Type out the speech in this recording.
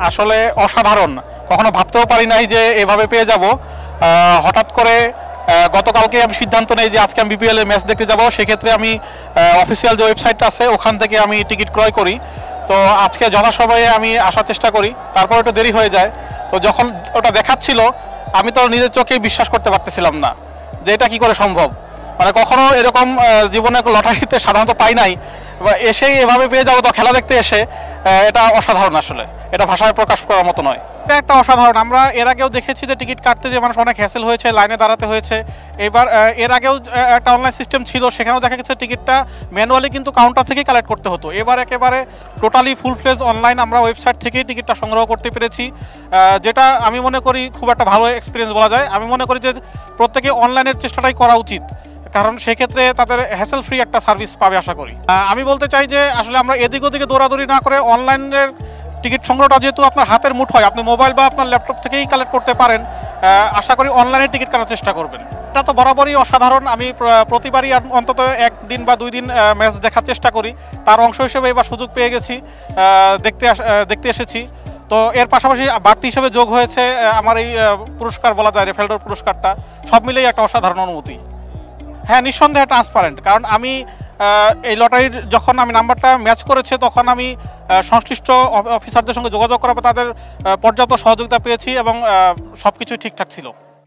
আসলে অসাধারণ। কখনো ভাবতেও পারি নাই যে এভাবে পেয়ে যাব। হঠাৎ করে গতকালকে আমি সিদ্ধান্ত নেই যে আজকে আমি বিপিএল এর ম্যাচ দেখতে যাব। সেক্ষেত্রে আমি অফিসিয়াল যে ওয়েবসাইটটা আছে ওখান থেকে আমি টিকিট ক্রয় করি। তো আজকে যথাসময়ে আমি আসার চেষ্টা করি, তারপর একটু দেরি হয়ে যায়। তো যখন ওটা দেখাচ্ছিল আমি তো নিজের চোখেই বিশ্বাস করতে পারতেছিলাম না যে এটা কি করে সম্ভব। মানে কখনো এরকম জীবনে লটারিতে সাধারণত পাই নাই, এসেই এভাবে পেয়ে যাবো। তো খেলা দেখতে এসে এটা অসাধারণ, আসলে এটা ভাষায় প্রকাশ করার মতো নয়। এটা একটা অসাধারণ। আমরা এর আগেও দেখেছি যে টিকিট কাটতে যে মানুষ অনেক হ্যাসেল হয়েছে, লাইনে দাঁড়াতে হয়েছে। এবার এর আগেও একটা অনলাইন সিস্টেম ছিল, সেখানেও দেখা গেছে টিকিটটা ম্যানুয়ালি কিন্তু কাউন্টার থেকেই কালেক্ট করতে হতো। এবার একেবারে টোটালি ফুল ফ্লেজ অনলাইন আমরা ওয়েবসাইট থেকেই টিকিটটা সংগ্রহ করতে পেরেছি, যেটা আমি মনে করি খুব একটা ভালো এক্সপিরিয়েন্স বলা যায়। আমি মনে করি যে প্রত্যেকে অনলাইনের চেষ্টাটাই করা উচিত, কারণ সেক্ষেত্রে তাদের হ্যাসেল ফ্রি একটা সার্ভিস পাবে আশা করি। আমি বলতে চাই যে আসলে আমরা এদিক ওদিকে দৌড়াদৌড়ি না করে অনলাইনের টিকিট সংগ্রহটা যেহেতু আপনার হাতের মুঠোয়, আপনি মোবাইল বা আপনার ল্যাপটপ থেকেই কালেক্ট করতে পারেন, আশা করি অনলাইনে টিকিট কাটার চেষ্টা করবেন। এটা তো বরাবরই অসাধারণ। আমি প্রতিবারই অন্তত একদিন বা 2 দিন ম্যাচ দেখার চেষ্টা করি, তার অংশ হিসেবে এবার সুযোগ পেয়ে গেছি, দেখতে এসেছি। তো এর পাশাপাশি বাড়তি হিসেবে যোগ হয়েছে আমার এই পুরস্কার বলা যায় রেফারেল পুরস্কারটা। সব মিলেই একটা অসাধারণ অনুভূতি। হ্যাঁ, নিঃসন্দেহে ট্রান্সপারেন্ট, কারণ আমি এই লটারির যখন আমি নাম্বারটা ম্যাচ করেছে তখন আমি সংশ্লিষ্ট অফিসারদের সঙ্গে যোগাযোগ করার পর তাদের পর্যাপ্ত সহযোগিতা পেয়েছি এবং সব কিছুই ঠিকঠাক ছিল।